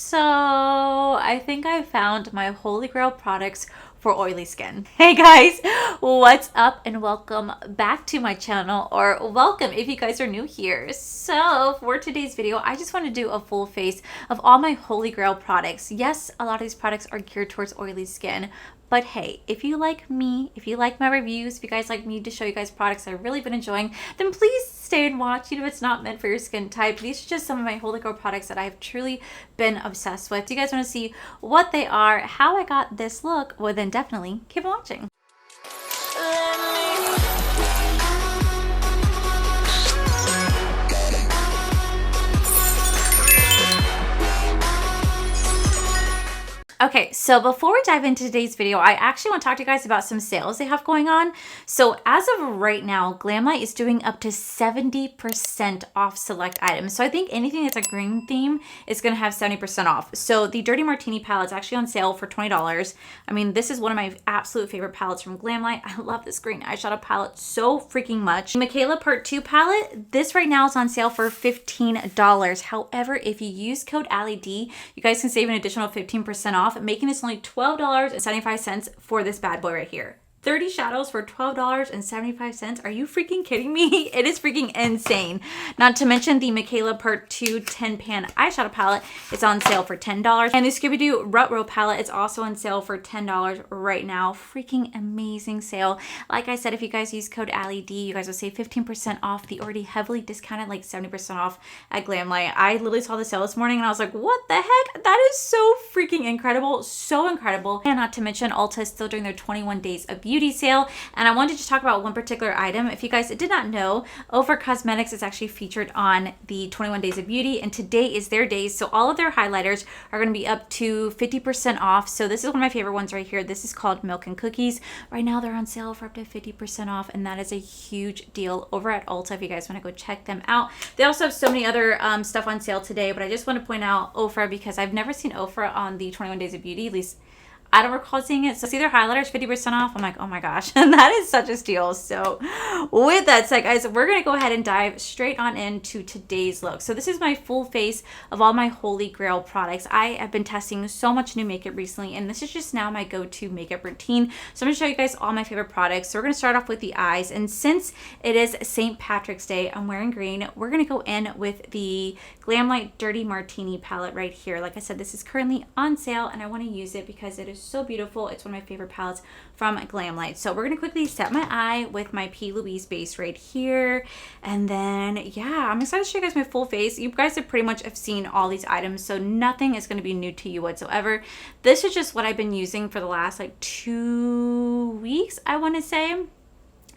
So I think I found my holy grail products for oily skin. Hey guys, what's up and welcome back to my channel, or welcome if you guys are new here. So for today's video, I just want to do a full face of all my holy grail products. Yes, a lot of these products are geared towards oily skin, but hey, if you like me, if you like my reviews, if you guys like me to show you guys products I've really been enjoying, then please stay and watch. Even if it's not meant for your skin type, these are just some of my holy grail products that I've truly been obsessed with. Do you guys want to see what they are, how I got this look? Well, then definitely keep watching. Okay, so before we dive into today's video, I actually want to talk to you guys about some sales they have going on. So as of right now, GLAMLIGHT is doing up to 70% off select items. So I think anything that's a green theme is going to have 70% off. So the Dirty Martini palette is actually on sale for $20. I mean, this is one of my absolute favorite palettes from GLAMLIGHT. I love this green eyeshadow palette so freaking much. The Michaela Part 2 palette, this right now is on sale for $15. However, if you use code Allie D, you guys can save an additional 15% off, making this only $12.75 for this bad boy right here. 30 shadows for $12.75. Are you freaking kidding me? It is freaking insane. Not to mention the Michaela Part 2 10 pan eyeshadow palette is on sale for $10. And the Scooby-Doo Rut Row palette is also on sale for $10 right now. Freaking amazing sale. Like I said, if you guys use code AllieD, you guys will save 15% off the already heavily discounted, like 70% off at GLAMLIGHT. I literally saw the sale this morning and I was like, what the heck? That is so freaking incredible. So incredible. And not to mention, Ulta is still doing their 21 days of beauty sale, and I wanted to talk about one particular item. If you guys did not know, Ofra Cosmetics is actually featured on the 21 days of beauty, and today is their day, so all of their highlighters are going to be up to 50% off. So this is one of my favorite ones right here. This is called Milk and Cookies. Right now they're on sale for up to 50% off, and that is a huge deal over at Ulta if you guys want to go check them out. They also have so many other stuff on sale today, but I just want to point out Ofra because I've never seen Ofra on the 21 days of beauty, at least I don't recall seeing it. So see their highlighters 50% off. I'm like, oh my gosh, and that is such a steal. So with that said, guys, we're gonna go ahead and dive straight on into today's look. So this is my full face of all my holy grail products. I have been testing so much new makeup recently, and this is just now my go-to makeup routine. So I'm gonna show you guys all my favorite products. So we're gonna start off with the eyes, and since it is St. Patrick's Day, I'm wearing green. We're gonna go in with the GLAMLIGHT Dirty Martini palette right here. Like I said, this is currently on sale, and I want to use it because it is so beautiful. It's one of my favorite palettes from GLAMLIGHT. So we're going to quickly set my eye with my P. Louise base right here. And then, yeah, I'm excited to show you guys my full face. You guys have pretty much have seen all these items, so nothing is going to be new to you whatsoever. This is just what I've been using for the last like 2 weeks, I want to say.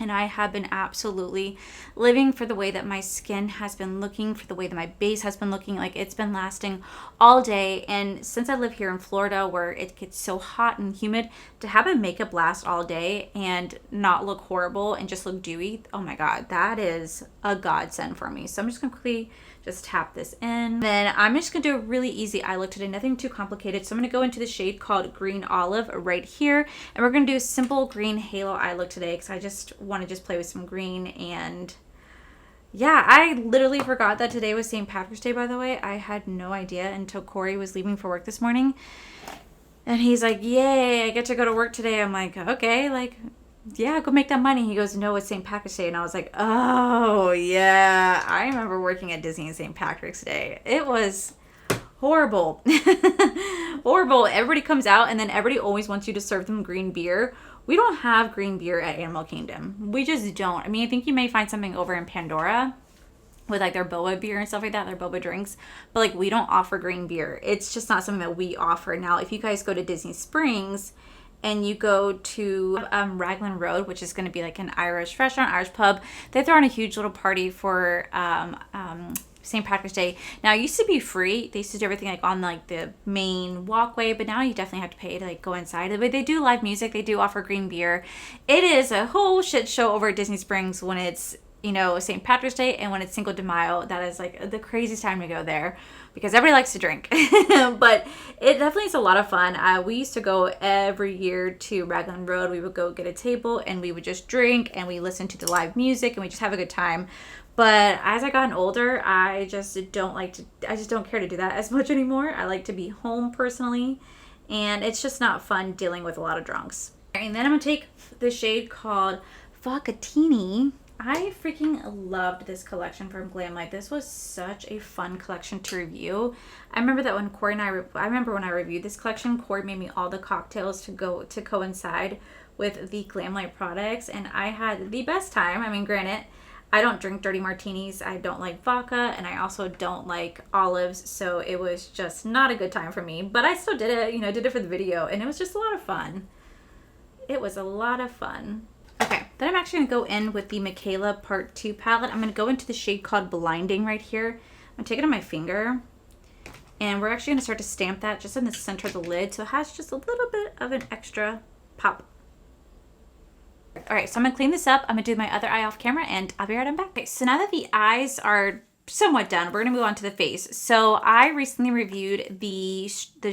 And I have been absolutely living for the way that my skin has been looking, for the way that my base has been looking. Like, it's been lasting all day. And since I live here in Florida where it gets so hot and humid, to have a makeup last all day and not look horrible and just look dewy, oh my God, that is a godsend for me. So I'm just gonna quickly just tap this in. Then I'm just gonna do a really easy eye look today, nothing too complicated. So I'm gonna go into the shade called Green Olive right here, and we're gonna do a simple green halo eye look today because I just want to just play with some green. And yeah, I literally forgot that today was St. Patrick's Day, by the way. I had no idea until Corey was leaving for work this morning. And he's like, yay, I get to go to work today. I'm like, okay, like, yeah, go make that money. He goes, no, it's St. Patrick's Day. And I was like, oh yeah, I remember working at Disney on St. Patrick's Day. It was horrible. Horrible. Everybody comes out and then everybody always wants you to serve them green beer. We don't have green beer at Animal Kingdom. We just don't. I mean, I think you may find something over in Pandora with like their boba beer and stuff like that, their boba drinks, but like we don't offer green beer. It's just not something that we offer. Now, if you guys go to Disney Springs and you go to Raglan Road, which is going to be like an Irish restaurant, Irish pub, they throw in a huge little party for St. Patrick's Day. Now, it used to be free. They used to do everything like on like the main walkway, but now you definitely have to pay to like go inside. But they do live music. They do offer green beer. It is a whole shit show over at Disney Springs when it's, you know, St. Patrick's Day and when it's Cinco de Mayo. That is like the craziest time to go there because everybody likes to drink. But it definitely is a lot of fun. We used to go every year to Raglan Road. We would go get a table and we would just drink and we listen to the live music and we just have a good time. But as I gotten older, I just don't care to do that as much anymore. I like to be home personally, and it's just not fun dealing with a lot of drunks. And then I'm gonna take the shade called Facatini. I freaking loved this collection from Glamlight. This was such a fun collection to review. I remember that when Corey and I remember when I reviewed this collection, Corey made me all the cocktails to coincide with the Glamlight products, and I had the best time. I mean, granted, I don't drink dirty martinis. I don't like vodka, and I also don't like olives, so it was just not a good time for me. But I still did it, did it for the video, and it was just a lot of fun. It was a lot of fun. Okay, then I'm actually going to go in with the Michaela Part 2 palette. I'm going to go into the shade called Blinding right here. I'm going to take it on my finger, and we're actually going to start to stamp that just in the center of the lid, so it has just a little bit of an extra pop. All right, so I'm gonna clean this up. I'm gonna do my other eye off camera, and I'll be right back. Okay, so now that the eyes are somewhat done, we're gonna move on to the face. So I recently reviewed the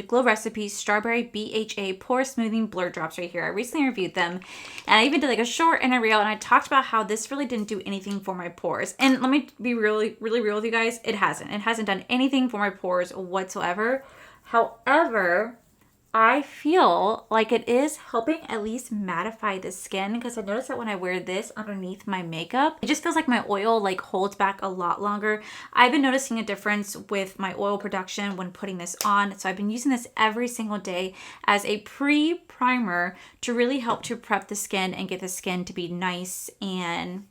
Glow Recipes Strawberry BHA Pore Smoothing Blur Drops right here. I recently reviewed them, and I even did like a short and a reel, and I talked about how this really didn't do anything for my pores. And let me be really real with you guys. It hasn't. It hasn't done anything for my pores whatsoever. However, I feel like it is helping at least mattify the skin, because I noticed that when I wear this underneath my makeup, it just feels like my oil like holds back a lot longer. I've been noticing a difference with my oil production when putting this on. So I've been using this every single day as a pre-primer to really help to prep the skin and get the skin to be nice and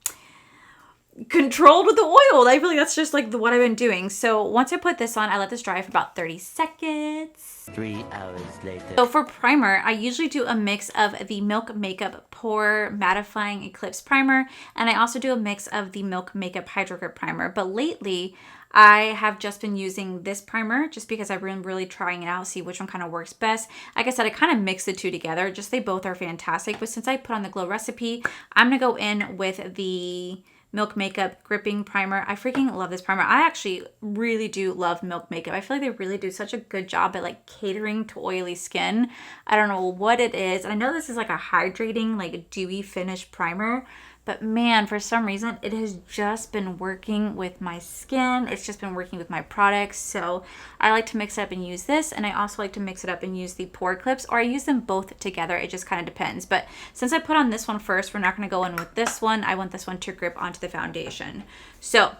controlled with the oil. I feel like that's just like what I've been doing. So once I put this on, I let this dry for about 30 seconds. 3 hours later. So for primer, I usually do a mix of the Milk Makeup Pore Mattifying Eclipse Primer, and I also do a mix of the Milk Makeup Hydro Grip Primer. But lately, I have just been using this primer just because I've been really trying it out, see which one kind of works best. Like I said, I kind of mix the two together. Just they both are fantastic. But since I put on the Glow Recipe, I'm going to go in with the Milk Makeup Gripping Primer. I freaking love this primer. I actually really do love Milk Makeup. I feel like they really do such a good job at like catering to oily skin. I don't know what it is. I know this is like a hydrating, like dewy finish primer, but man, for some reason, it has just been working with my skin. It's just been working with my products. So I like to mix it up and use this. And I also like to mix it up and use the pore clips, or I use them both together. It just kind of depends. But since I put on this one first, we're not going to go in with this one. I want this one to grip onto the foundation. So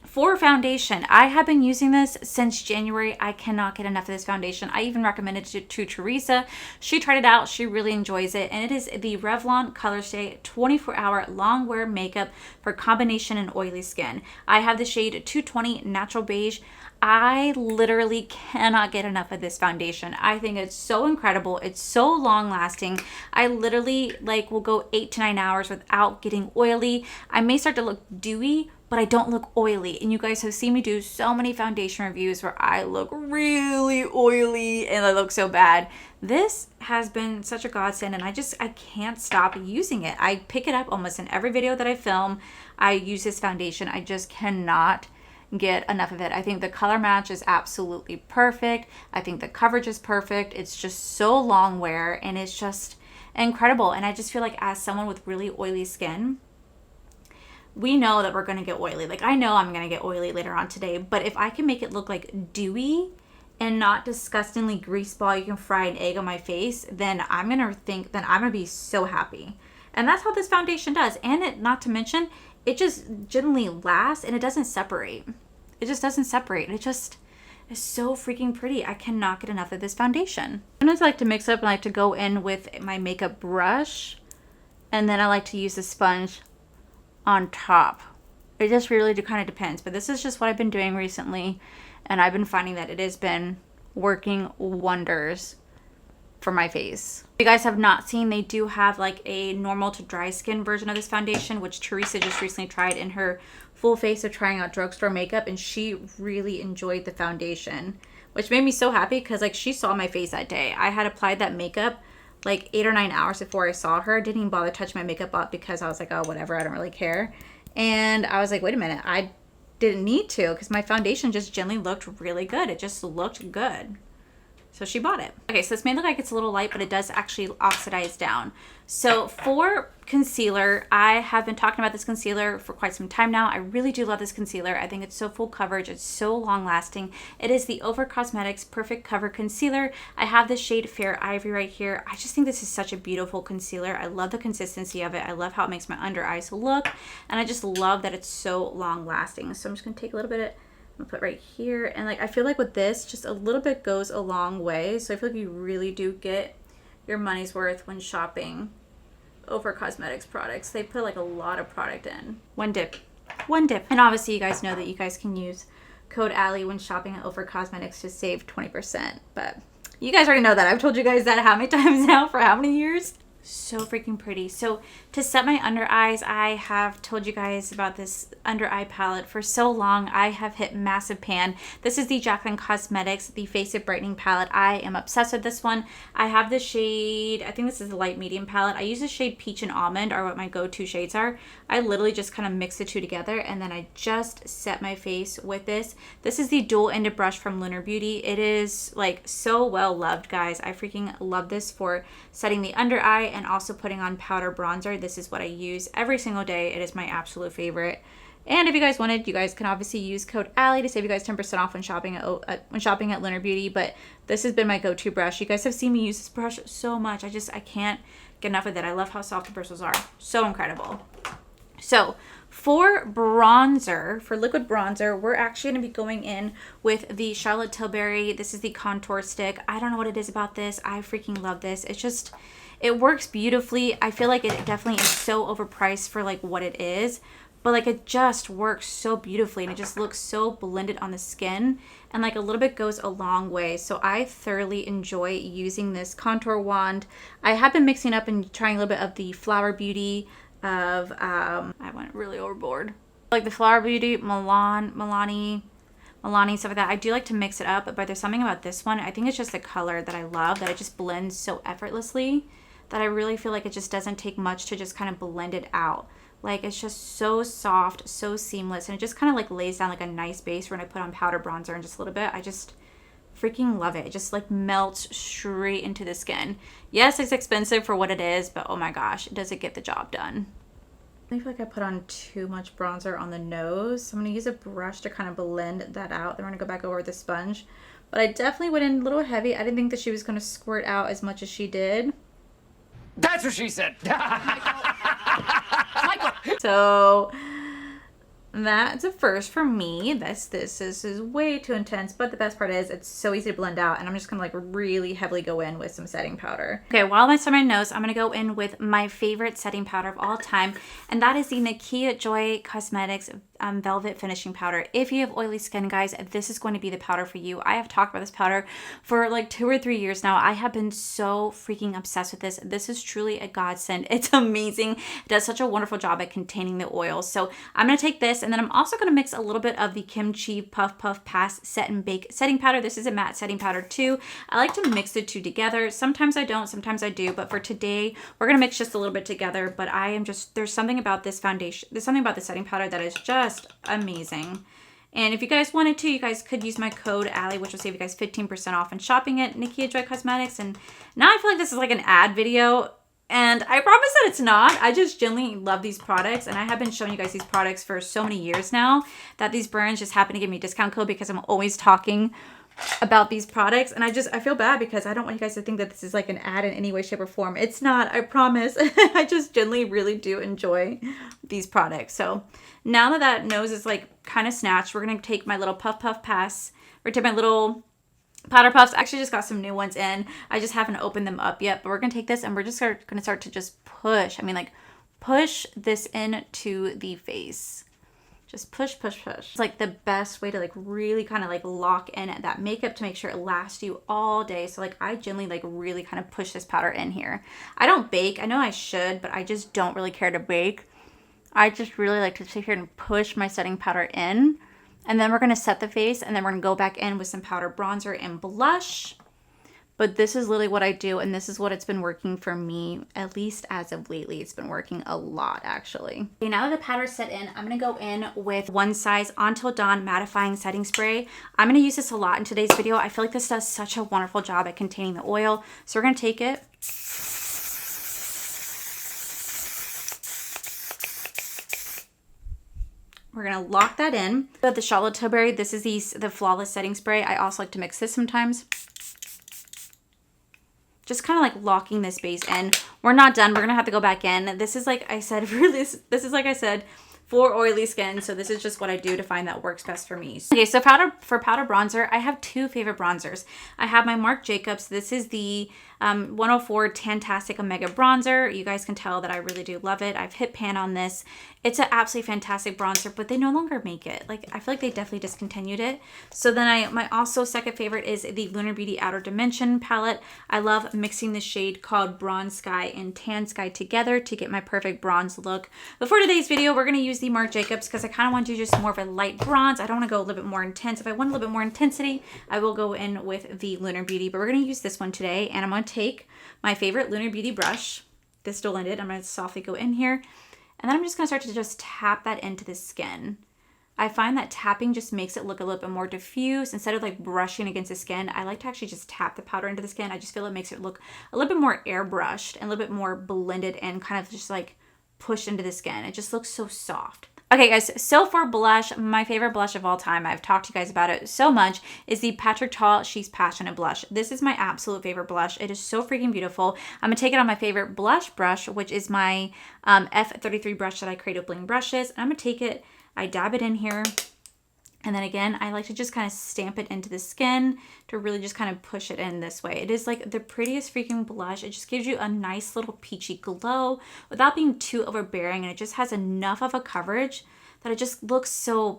for foundation, I have been using this since January. I cannot get enough of this foundation. I even recommended it to Teresa. She tried it out. She really enjoys it. And it is the Revlon Color Stay 24-Hour Long Wear Makeup for Combination and Oily Skin. I have the shade 220 Natural Beige. I literally cannot get enough of this foundation. I think it's so incredible. It's so long lasting. I literally like will go 8 to 9 hours without getting oily. I may start to look dewy, but I don't look oily. And you guys have seen me do so many foundation reviews where I look really oily and I look so bad. This has been such a godsend, and I can't stop using it. I pick it up almost in every video that I film. I use this foundation. I just cannot get enough of it. I think the color match is absolutely perfect. I think the coverage is perfect. It's just so long wear, and it's just incredible. And I just feel like as someone with really oily skin, we know that we're going to get oily. Like I know I'm going to get oily later on today, but if I can make it look like dewy and not disgustingly grease ball, you can fry an egg on my face, then I'm going to be so happy. And that's how this foundation does. And it, not to mention, it just generally lasts and it doesn't separate. It just doesn't separate. It just is so freaking pretty. I cannot get enough of this foundation. Sometimes I like to mix up and I like to go in with my makeup brush, and then I like to use the sponge on top. It just really kind of depends, but this is just what I've been doing recently, and I've been finding that it has been working wonders for my face. If you guys have not seen, they do have like a normal to dry skin version of this foundation, which Teresa just recently tried in her full face of trying out drugstore makeup, and she really enjoyed the foundation, which made me so happy because like she saw my face that day. I had applied that makeup like 8 or 9 hours before I saw her. Didn't even bother touching my makeup up because I was like, oh, whatever, I don't really care. And I was like, wait a minute, I didn't need to, because my foundation just generally looked really good. It just looked good. So she bought it. Okay, so this may look like it's a little light, but it does actually oxidize down. So for concealer, I have been talking about this concealer for quite some time now. I really do love this concealer. I think it's so full coverage. It's so long lasting. It is the Over Cosmetics Perfect Cover Concealer. I have the shade Fair Ivory right here. I just think this is such a beautiful concealer. I love the consistency of it. I love how it makes my under eyes look. And I just love that it's so long lasting. So I'm just gonna take a little bit of, I'm gonna put right here, and like I feel like with this, just a little bit goes a long way. So I feel like you really do get your money's worth when shopping Over Cosmetics products. They put like a lot of product in. One dip. And obviously you guys know that you guys can use code Allie when shopping at Over Cosmetics to save 20%. But you guys already know that. I've told you guys that how many times now for how many years? So freaking pretty. So to set my under eyes, I have told you guys about this under eye palette for so long. I have hit massive pan. This is the Jaclyn Cosmetics, the Face It Brightening palette. I am obsessed with this one. I have the shade, I think this is the light medium palette. I use the shade Peach and Almond are what my go-to shades are. I literally just kind of mix the two together, and then I just set my face with this. This is the dual-ended brush from Lunar Beauty. It is like so well loved, guys. I freaking love this for setting the under eye and also putting on powder bronzer. This is what I use every single day. It is my absolute favorite. And if you guys wanted, you guys can obviously use code Allie to save you guys 10% off when shopping at Lunar Beauty. But this has been my go-to brush. You guys have seen me use this brush so much. I can't get enough of it. I love how soft the bristles are. So incredible. So for bronzer, for liquid bronzer, we're actually going to be going in with the Charlotte Tilbury. This is the contour stick. I don't know what it is about this. I freaking love this. It's just, it works beautifully. I feel like it definitely is so overpriced for like what it is, but like it just works so beautifully, and it just looks so blended on the skin, and like a little bit goes a long way. So I thoroughly enjoy using this contour wand. I have been mixing up and trying a little bit of the Flower Beauty of I went really overboard, like the Flower Beauty Milani stuff like that. I do like to mix it up, but there's something about this one, I think it's just the color that I love, that it just blends so effortlessly, that I really feel like it just doesn't take much to just kind of blend it out. Like it's just so soft, so seamless, and it just kind of like lays down like a nice base when I put on powder bronzer in just a little bit. I just freaking love it. It just like melts straight into the skin. Yes, it's expensive for what it is, but oh my gosh, does it get the job done. I feel like I put on too much bronzer on the nose, so I'm going to use a brush to kind of blend that out. Then we're going to go back over with the sponge. But I definitely went in a little heavy. I didn't think that she was going to squirt out as much as she did. That's what she said. Michael. So that's a first for me. This is way too intense, but the best part is it's so easy to blend out, and I'm just gonna like really heavily go in with some setting powder. Okay, while I set my nose, I'm gonna go in with my favorite setting powder of all time, and that is the Nakia Joy Cosmetics Velvet Finishing Powder. If you have oily skin, guys, this is going to be the powder for you. I have talked about this powder for like 2 or 3 years now. I have been so freaking obsessed with this. This is truly a godsend. It's amazing. It does such a wonderful job at containing the oil. So I'm going to take this, and then I'm also going to mix a little bit of the Kimchi Puff Puff Pass Set and Bake setting powder. This is a matte setting powder too. I like to mix the two together. Sometimes I don't, sometimes I do, but for today, we're going to mix just a little bit together. But I am just, there's something about this foundation, there's something about the setting powder that is just amazing. And if you guys wanted to, you guys could use my code Allie, which will save you guys 15% off when shopping at Nakia Joy Cosmetics. And now I feel like this is like an ad video, and I promise that it's not. I just genuinely love these products, and I have been showing you guys these products for so many years now that these brands just happen to give me a discount code because I'm always talking about these products. And I feel bad because I don't want you guys to think that this is like an ad in any way, shape, or form. It's not, I promise. I just genuinely really do enjoy these products. So now that that nose is like kind of snatched, we're going to take my little Puff Puff Pass, or take my little powder puffs. I actually just got some new ones in. I just haven't opened them up yet, but we're going to take this and we're just going to start to just push. I mean, like push this into the face. Just push, push, push. It's like the best way to like really kind of like lock in that makeup to make sure it lasts you all day. So like I generally like really kind of push this powder in here. I don't bake. I know I should, but I just don't really care to bake. I just really like to sit here and push my setting powder in. And then we're going to set the face, and then we're going to go back in with some powder bronzer and blush. But this is literally what I do, and this is what it's been working for me, at least as of lately. It's been working a lot, actually. Okay, now that the powder's set in, I'm gonna go in with One Size Until Dawn Mattifying Setting Spray. I'm gonna use this a lot in today's video. I feel like this does such a wonderful job at containing the oil. So we're gonna take it. We're gonna lock that in. But the Charlotte Tilbury, this is the Flawless Setting Spray. I also like to mix this sometimes. Just kind of like locking this base in. We're not done. We're gonna have to go back in. This is like I said, this is like I said, for oily skin. So this is just what I do to find that works best for me. Okay, so for powder bronzer, I have two favorite bronzers. I have my Marc Jacobs. This is the 104 Tantastic Omega Bronzer. You guys can tell that I really do love it. I've hit pan on this. It's an absolutely fantastic bronzer, but they no longer make it. Like, I feel like they definitely discontinued it. So then my also second favorite is the Lunar Beauty Outer Dimension palette. I love mixing the shade called Bronze Sky and Tan Sky together to get my perfect bronze look. But for today's video, we're going to use the Marc Jacobs because I kind of want to do just more of a light bronze. I don't want to go a little bit more intense. If I want a little bit more intensity, I will go in with the Lunar Beauty, but we're going to use this one today. And I'm going to take my favorite Lunar Beauty brush, this dual-ended. I'm going to softly go in here. And then I'm just going to start to just tap that into the skin. I find that tapping just makes it look a little bit more diffuse. Instead of like brushing against the skin, I like to actually just tap the powder into the skin. I just feel it makes it look a little bit more airbrushed and a little bit more blended and kind of just like pushed into the skin. It just looks so soft. Okay guys, so for blush, my favorite blush of all time, I've talked to you guys about it so much, is the Patrick Ta She's Passionate blush. This is my absolute favorite blush. It is so freaking beautiful. I'm gonna take it on my favorite blush brush, which is my F33 brush that I create with bling brushes. I'm gonna take it, I dab it in here, and then again, I like to just kind of stamp it into the skin to really just kind of push it in this way. It is like the prettiest freaking blush. It just gives you a nice little peachy glow without being too overbearing, and it just has enough of a coverage that it just looks so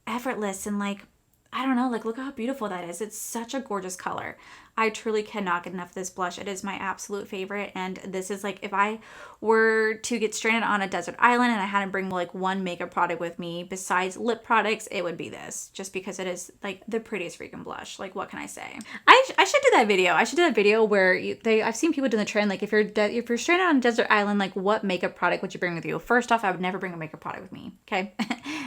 effortless and like, I don't know, like look how beautiful that is. It's such a gorgeous color. I truly cannot get enough of this blush. It is my absolute favorite, and this is like, if I were to get stranded on a desert island and I had to bring like one makeup product with me besides lip products, it would be this, just because it is like the prettiest freaking blush. Like, what can I say? I should do that video. I should do that video where I've seen people do the trend, like if you're stranded on a desert island, like what makeup product would you bring with you? First off, I would never bring a makeup product with me, okay?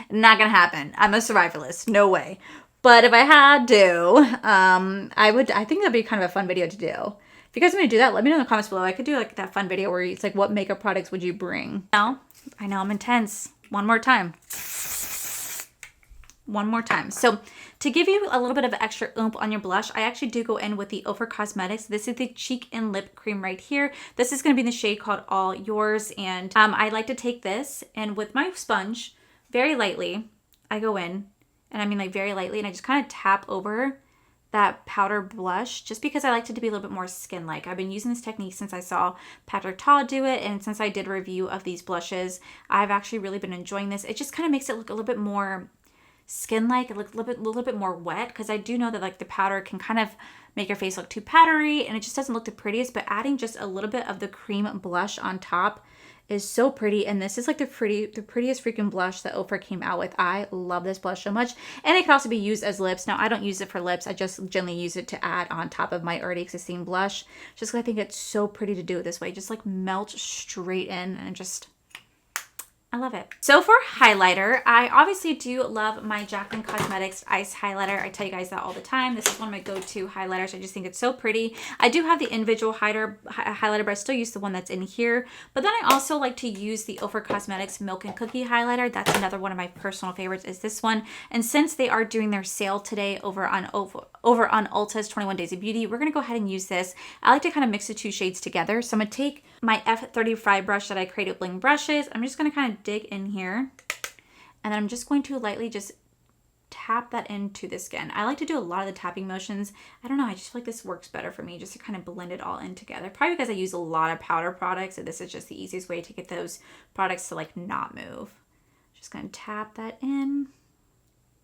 Not gonna happen. I'm a survivalist, no way. But if I had to, I think that'd be kind of a fun video to do. If you guys want me to do that, let me know in the comments below. I could do like that fun video where it's like, what makeup products would you bring? No, I know I'm intense. One more time. One more time. So to give you a little bit of extra oomph on your blush, I actually do go in with the Ofra Cosmetics. This is the Cheek and Lip Cream right here. This is going to be in the shade called All Yours. And I like to take this, and with my sponge, very lightly, I go in. And I mean like very lightly, and I just kind of tap over that powder blush just because I like it to be a little bit more skin-like. I've been using this technique since I saw Patrick Ta do it, and since I did a review of these blushes, I've actually really been enjoying this. It just kind of makes it look a little bit more skin-like, a little bit more wet, because I do know that like the powder can kind of make your face look too powdery, and it just doesn't look the prettiest, but adding just a little bit of the cream blush on top is so pretty. And this is like the prettiest freaking blush that Ofra came out with. I love this blush so much, and it can also be used as lips. Now I don't use it for lips, I just generally use it to add on top of my already existing blush, just because I think it's so pretty to do it this way. Just like melt straight in, and just I love it. So for highlighter, I obviously do love my Jaclyn Cosmetics Ice Highlighter. I tell you guys that all the time. This is one of my go-to highlighters. I just think it's so pretty. I do have the individual highlighter, but I still use the one that's in here. But then I also like to use the Ofra Cosmetics Milk and Cookie Highlighter. That's another one of my personal favorites, is this one. And since they are doing their sale today over on Ulta's 21 Days of Beauty, we're going to go ahead and use this. I like to kind of mix the two shades together. So I'm going to take my F35 brush that I created with bling brushes. I'm just going to kind of dig in here, and then I'm just going to lightly just tap that into the skin. I like to do a lot of the tapping motions. I don't know, I just feel like this works better for me, just to kind of blend it all in together. Probably because I use a lot of powder products, and this is just the easiest way to get those products to like not move. Just gonna tap that in.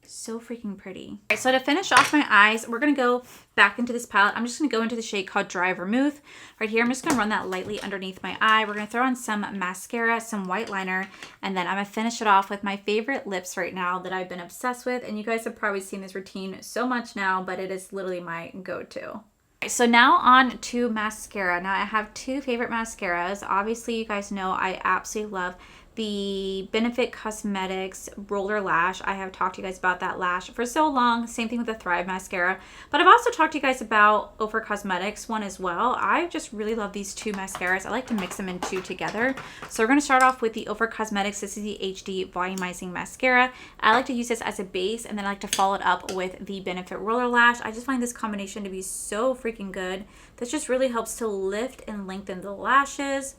So freaking pretty. Okay, so to finish off my eyes, we're going to go back into this palette. I'm just going to go into the shade called Dry Vermouth. Right here, I'm just going to run that lightly underneath my eye. We're going to throw on some mascara, some white liner, and then I'm going to finish it off with my favorite lips right now that I've been obsessed with. And you guys have probably seen this routine so much now, but it is literally my go-to. So now on to mascara. Now I have two favorite mascaras. Obviously, you guys know I absolutely love the Benefit Cosmetics Roller Lash. I have talked to you guys about that lash for so long. Same thing with the Thrive mascara. But I've also talked to you guys about Ofra Cosmetics one as well. I just really love these two mascaras. I like to mix them in two together. So we're going to start off with the Ofra Cosmetics. This is the HD Volumizing Mascara. I like to use this as a base, and then I like to follow it up with the Benefit Roller Lash. I just find this combination to be so freaking good. This just really helps to lift and lengthen the lashes,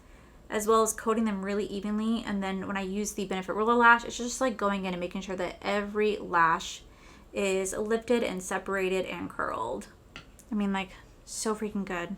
as well as coating them really evenly. And then when I use the Benefit Roller Lash, it's just like going in and making sure that every lash is lifted and separated and curled. I mean, like, so freaking good.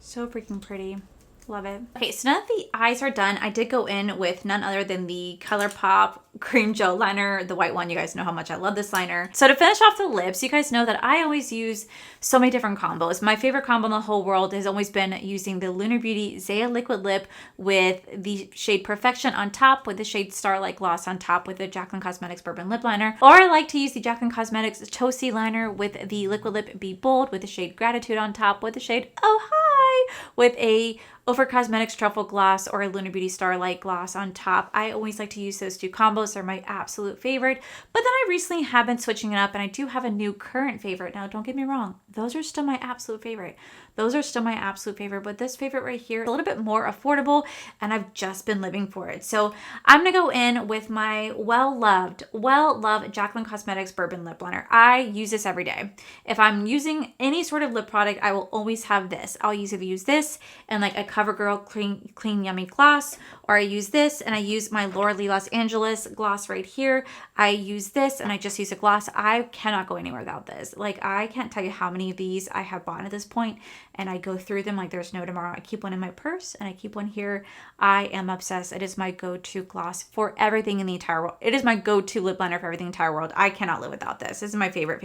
So freaking pretty. Love it. Okay, so now that the eyes are done, I did go in with none other than the ColourPop Cream Gel Liner, the white one. You guys know how much I love this liner. So to finish off the lips, you guys know that I always use so many different combos. My favorite combo in the whole world has always been using the Lunar Beauty Zaya Liquid Lip with the shade Perfection on top, with the shade Starlight Gloss on top, with the Jaclyn Cosmetics Bourbon Lip Liner. Or I like to use the Jaclyn Cosmetics Toasty Liner with the Liquid Lip Be Bold, with the shade Gratitude on top, with the shade Oh Hi, with a Ofra Cosmetics Truffle Gloss or a Lunar Beauty Starlight Gloss on top. I always like to use those two combos. They're my absolute favorite. But then I recently have been switching it up, and I do have a new current favorite. Now, don't get me wrong. Those are still my absolute favorite. Those are still my absolute favorite. But this favorite right here is a little bit more affordable, and I've just been living for it. So I'm going to go in with my well-loved Jaclyn Cosmetics Bourbon Lip Liner. I use this every day. If I'm using any sort of lip product, I will always have this. I'll either use this and like a CoverGirl Clean Yummy Gloss, or I use this and I use my Laura Lee Los Angeles gloss right here. I use this and I just use a gloss. I cannot go anywhere without this. Like, I can't tell you how many of these I have bought at this point, and I go through them like there's no tomorrow. I keep one in my purse and I keep one here. I am obsessed. It is my go-to gloss for everything in the entire world. It is my go-to lip liner for everything in the entire world. I cannot live without this. This is my favorite.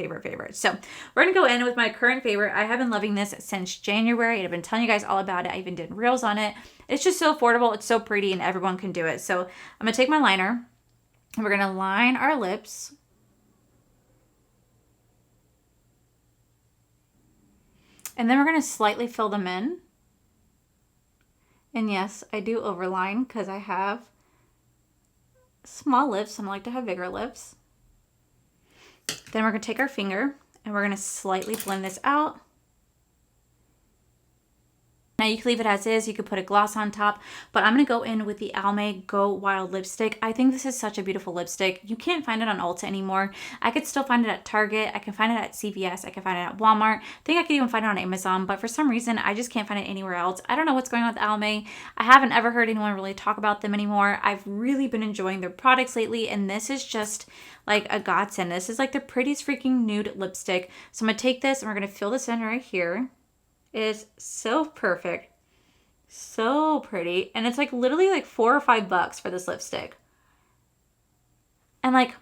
So we're gonna go in with my current favorite. I have been loving this since January. I've been telling you guys all about it. I even did reels on it. It's just so affordable. It's so pretty, and everyone can do it. So I'm gonna take my liner and we're gonna line our lips. And then we're going to slightly fill them in. And yes, I do overline because I have small lips and I like to have bigger lips. Then we're going to take our finger and we're going to slightly blend this out. Now you can leave it as is, you could put a gloss on top, but I'm going to go in with the Almay Go Wild lipstick. I think this is such a beautiful lipstick. You can't find it on Ulta anymore. I could still find it at Target. I can find it at CVS. I can find it at Walmart. I think I could even find it on Amazon, but for some reason, I just can't find it anywhere else. I don't know what's going on with Almay. I haven't ever heard anyone really talk about them anymore. I've really been enjoying their products lately, and this is just like a godsend. This is like the prettiest freaking nude lipstick. So I'm going to take this and we're going to fill this in right here. It is so perfect. So pretty. And it's like literally like $4 or $5 for this lipstick. And like,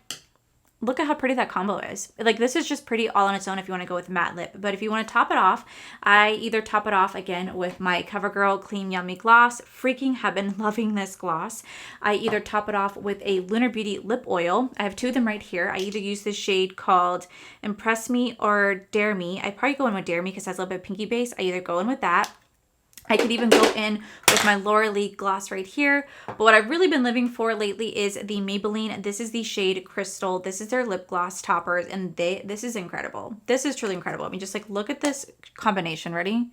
look at how pretty that combo is. Like, this is just pretty all on its own if you want to go with matte lip. But if you want to top it off, I either top it off again with my CoverGirl Clean Yummy Gloss. Freaking have been loving this gloss. I either top it off with a Lunar Beauty lip oil. I have two of them right here. I either use this shade called Impress Me or Dare Me. I probably go in with Dare Me because it has a little bit of pinky base. I either go in with that. I could even go in with my Laura Lee gloss right here. But what I've really been living for lately is the Maybelline. This is the shade Crystal. This is their lip gloss toppers, and this is incredible. This is truly incredible. I mean, just like look at this combination. Ready?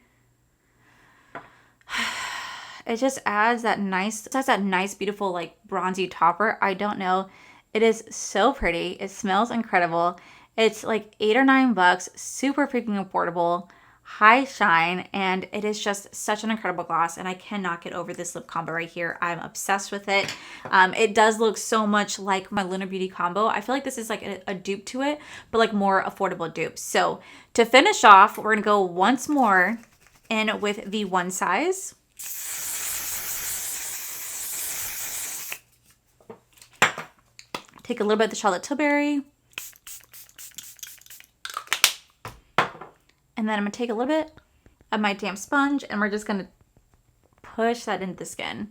It just adds that nice, beautiful like bronzy topper. I don't know. It is so pretty. It smells incredible. It's like $8 or $9, super freaking affordable. High shine, and it is just such an incredible gloss, and I cannot get over this lip combo right here. I'm obsessed with it. It does look so much like my Lunar Beauty combo. I feel like this is like a dupe to it, but like more affordable dupe. So to finish off, we're gonna go once more in with the One Size. Take a little bit of the Charlotte Tilbury. And then I'm going to take a little bit of my damp sponge, and we're just going to push that into the skin.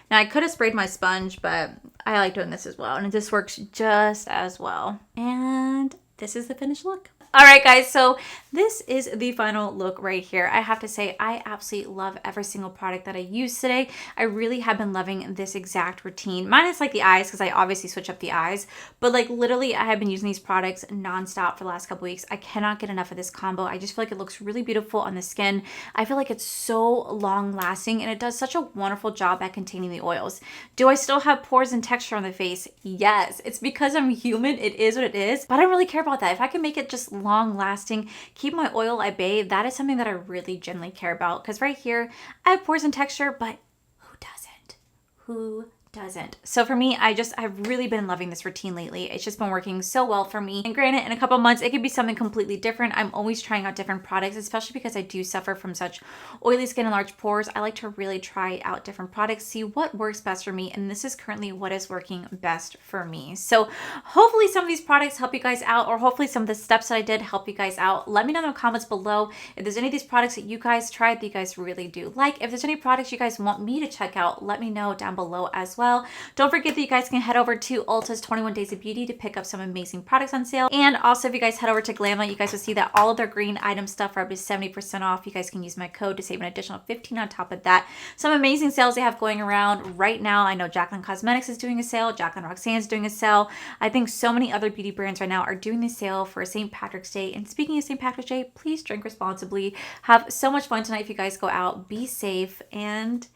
Now, I could have sprayed my sponge, but I like doing this as well. And this works just as well. And this is the finished look. All right, guys, so this is the final look right here. I have to say, I absolutely love every single product that I use today. I really have been loving this exact routine. Minus like the eyes, because I obviously switch up the eyes, but like literally I have been using these products nonstop for the last couple weeks. I cannot get enough of this combo. I just feel like it looks really beautiful on the skin. I feel like it's so long lasting and it does such a wonderful job at containing the oils. Do I still have pores and texture on the face? Yes. It's because I'm human. It is what it is, but I don't really care about that. If I can make it just long lasting, keep my oil at bay, that is something that I really genuinely care about, because right here I have pores and texture, but who doesn't? Who doesn't? So for me, I've really been loving this routine lately. It's just been working so well for me. And granted, in a couple months, it could be something completely different. I'm always trying out different products, especially because I do suffer from such oily skin and large pores. I like to really try out different products, see what works best for me. And this is currently what is working best for me. So hopefully some of these products help you guys out, or hopefully some of the steps that I did help you guys out. Let me know in the comments below if there's any of these products that you guys tried that you guys really do like. If there's any products you guys want me to check out, let me know down below as well. Don't forget that you guys can head over to Ulta's 21 Days of Beauty to pick up some amazing products on sale. And also, if you guys head over to GRAIL, you guys will see that all of their green item stuff are up to 70% off. You guys can use my code to save an additional 15 on top of that. Some amazing sales they have going around right now. I know Jaclyn Cosmetics is doing a sale. Jaclyn Roxanne is doing a sale. I think so many other beauty brands right now are doing the sale for St. Patrick's Day. And speaking of St. Patrick's Day, please drink responsibly. Have so much fun tonight if you guys go out. Be safe, and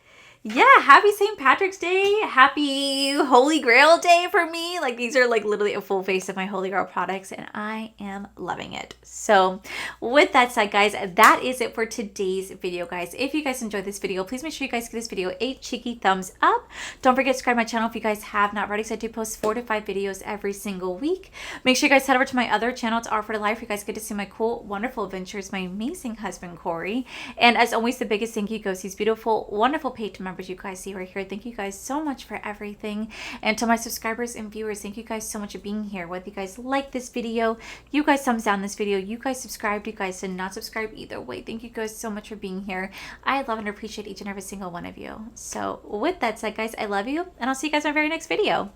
yeah, happy St. Patrick's Day. Happy Holy Grail Day for me. Like, these are like literally a full face of my Holy Grail products and I am loving it. So with that said, guys, that is it for today's video, guys. If you guys enjoyed this video, please make sure you guys give this video a cheeky thumbs up. Don't forget to subscribe to my channel if you guys have not already, because I do post 4 to 5 videos every single week. Make sure you guys head over to my other channel. It's Art for Life. You guys get to see my cool, wonderful adventures, my amazing husband, Corey. And as always, the biggest thank you goes to these beautiful, wonderful Patreon members you guys see right here. Thank you guys so much for everything. And to my subscribers and viewers, thank you guys so much for being here. Whether you guys like this video, you guys thumbs down this video, you guys subscribed, you guys did not subscribe, either way, thank you guys so much for being here. I love and appreciate each and every single one of you. So with that said, guys, I love you and I'll see you guys in my very next video.